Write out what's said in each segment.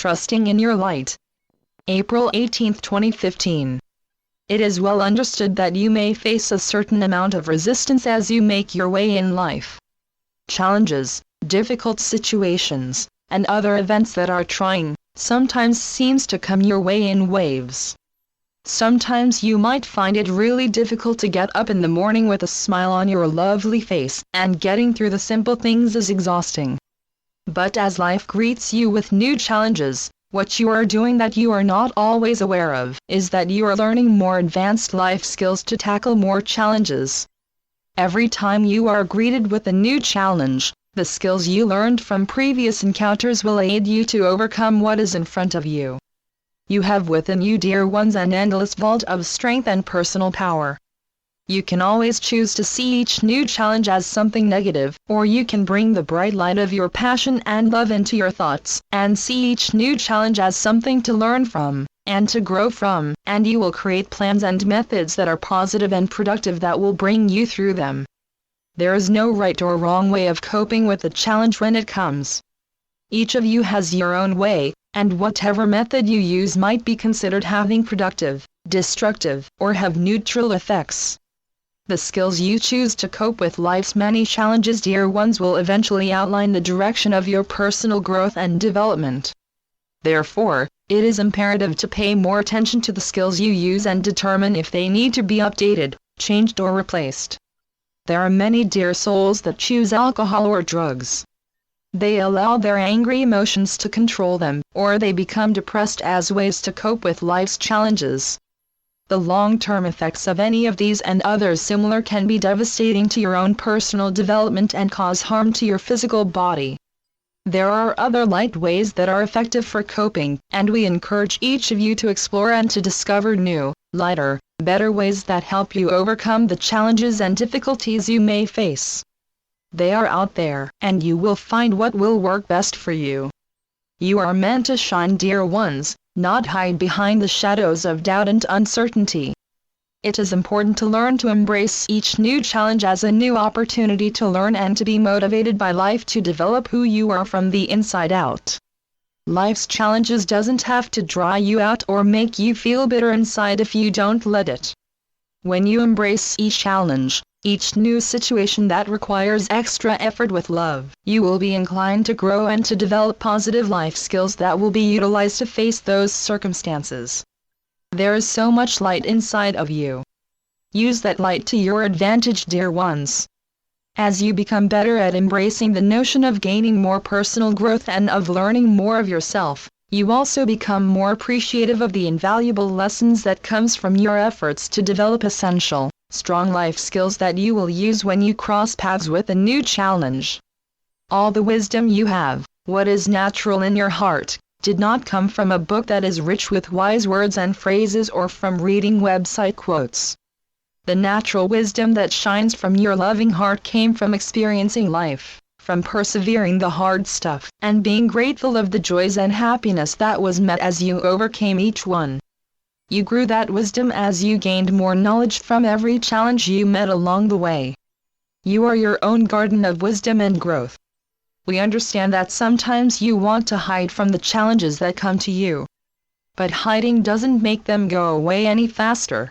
trusting in your light. April 18, 2015. It is well understood that you may face a certain amount of resistance as you make your way in life. Challenges, difficult situations, and other events that are trying, sometimes seems to come your way in waves. Sometimes you might find it really difficult to get up in the morning with a smile on your lovely face, and getting through the simple things is exhausting. But as life greets you with new challenges, what you are doing that you are not always aware of is that you are learning more advanced life skills to tackle more challenges. Every time you are greeted with a new challenge, the skills you learned from previous encounters will aid you to overcome what is in front of you. You have within you, dear ones, an endless vault of strength and personal power. You can always choose to see each new challenge as something negative, or you can bring the bright light of your passion and love into your thoughts, and see each new challenge as something to learn from, and to grow from, and you will create plans and methods that are positive and productive that will bring you through them. There is no right or wrong way of coping with a challenge when it comes. Each of you has your own way, and whatever method you use might be considered having productive, destructive, or have neutral effects. The skills you choose to cope with life's many challenges, dear ones, will eventually outline the direction of your personal growth and development. Therefore, it is imperative to pay more attention to the skills you use and determine if they need to be updated, changed, or replaced. There are many dear souls that choose alcohol or drugs. They allow their angry emotions to control them, or they become depressed as ways to cope with life's challenges. The long-term effects of any of these and others similar can be devastating to your own personal development and cause harm to your physical body. There are other light ways that are effective for coping, and we encourage each of you to explore and to discover new, lighter, better ways that help you overcome the challenges and difficulties you may face. They are out there, and you will find what will work best for you. You are meant to shine, dear ones, not hide behind the shadows of doubt and uncertainty. It is important to learn to embrace each new challenge as a new opportunity to learn and to be motivated by life to develop who you are from the inside out. Life's challenges doesn't have to dry you out or make you feel bitter inside if you don't let it. When you embrace each challenge, each new situation that requires extra effort with love, you will be inclined to grow and to develop positive life skills that will be utilized to face those circumstances. There is so much light inside of you. Use that light to your advantage, dear ones. As you become better at embracing the notion of gaining more personal growth and of learning more of yourself, you also become more appreciative of the invaluable lessons that comes from your efforts to develop essential, strong life skills that you will use when you cross paths with a new challenge. All the wisdom you have, what is natural in your heart, did not come from a book that is rich with wise words and phrases or from reading website quotes. The natural wisdom that shines from your loving heart came from experiencing life, from persevering the hard stuff, and being grateful of the joys and happiness that was met as you overcame each one. You grew that wisdom as you gained more knowledge from every challenge you met along the way. You are your own garden of wisdom and growth. We understand that sometimes you want to hide from the challenges that come to you. But hiding doesn't make them go away any faster.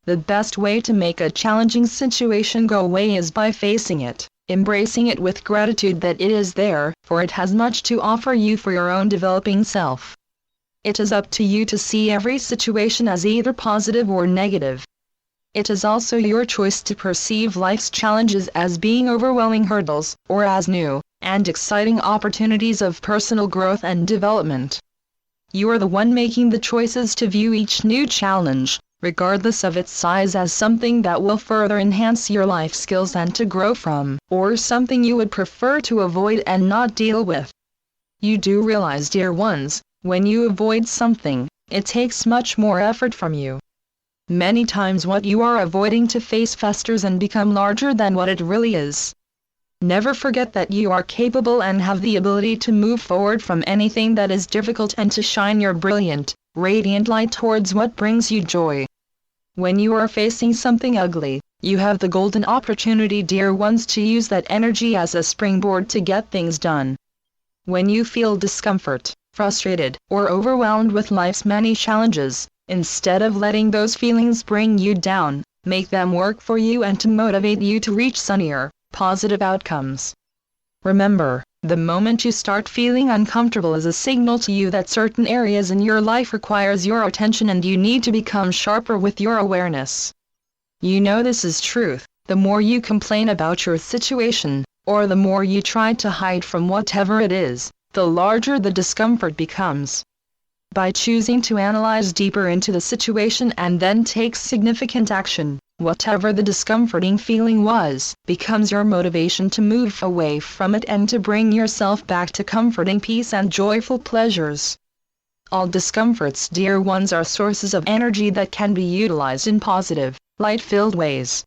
The best way to make a challenging situation go away is by facing it, embracing it with gratitude that it is there, for it has much to offer you for your own developing self. It is up to you to see every situation as either positive or negative. It is also your choice to perceive life's challenges as being overwhelming hurdles, or as new and exciting opportunities of personal growth and development. You are the one making the choices to view each new challenge, regardless of its size, as something that will further enhance your life skills and to grow from, or something you would prefer to avoid and not deal with. You do realize, dear ones, when you avoid something, it takes much more effort from you. Many times what you are avoiding to face festers and become larger than what it really is. Never forget that you are capable and have the ability to move forward from anything that is difficult and to shine your brilliant, radiant light towards what brings you joy. When you are facing something ugly, you have the golden opportunity, dear ones, to use that energy as a springboard to get things done. When you feel discomfort, frustrated, or overwhelmed with life's many challenges, instead of letting those feelings bring you down, make them work for you and to motivate you to reach sunnier, positive outcomes. Remember, the moment you start feeling uncomfortable is a signal to you that certain areas in your life requires your attention and you need to become sharper with your awareness. You know this is truth. The more you complain about your situation, or the more you try to hide from whatever it is, the larger the discomfort becomes. By choosing to analyze deeper into the situation and then take significant action, whatever the discomforting feeling was, becomes your motivation to move away from it and to bring yourself back to comforting peace and joyful pleasures. All discomforts, dear ones, are sources of energy that can be utilized in positive, light-filled ways.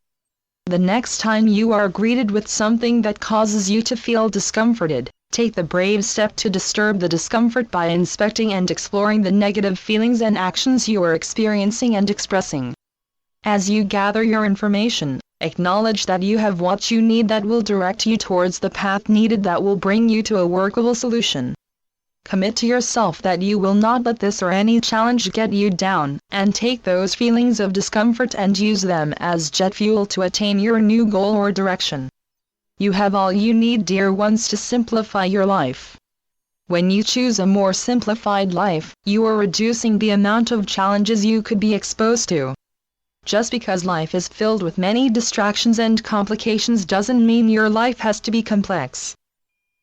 The next time you are greeted with something that causes you to feel discomforted, take the brave step to disturb the discomfort by inspecting and exploring the negative feelings and actions you are experiencing and expressing. As you gather your information, acknowledge that you have what you need that will direct you towards the path needed that will bring you to a workable solution. Commit to yourself that you will not let this or any challenge get you down, and take those feelings of discomfort and use them as jet fuel to attain your new goal or direction. You have all you need, dear ones, to simplify your life. When you choose a more simplified life, you are reducing the amount of challenges you could be exposed to. Just because life is filled with many distractions and complications doesn't mean your life has to be complex.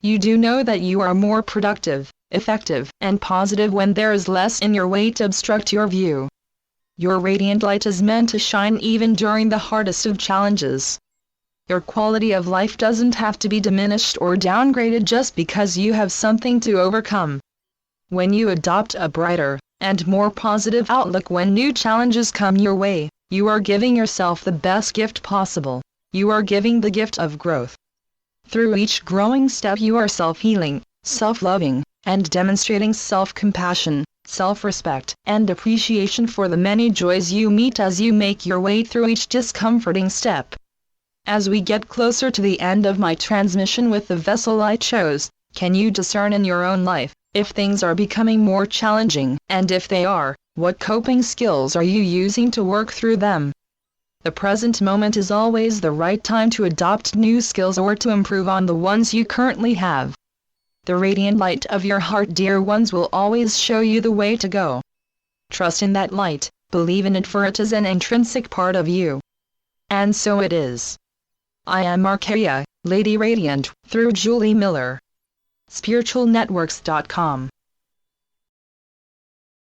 You do know that you are more productive, effective, and positive when there is less in your way to obstruct your view. Your radiant light is meant to shine even during the hardest of challenges. Your quality of life doesn't have to be diminished or downgraded just because you have something to overcome. When you adopt a brighter and more positive outlook when new challenges come your way, you are giving yourself the best gift possible. You are giving the gift of growth. Through each growing step you are self-healing, self-loving, and demonstrating self-compassion, self-respect, and appreciation for the many joys you meet as you make your way through each discomforting step. As we get closer to the end of my transmission with the vessel I chose, can you discern in your own life if things are becoming more challenging, and if they are, what coping skills are you using to work through them? The present moment is always the right time to adopt new skills or to improve on the ones you currently have. The radiant light of your heart, dear ones, will always show you the way to go. Trust in that light, believe in it, for it is an intrinsic part of you. And so it is. I am Archeia, Lady Radiant, through Julie Miller. SpiritualNetworks.com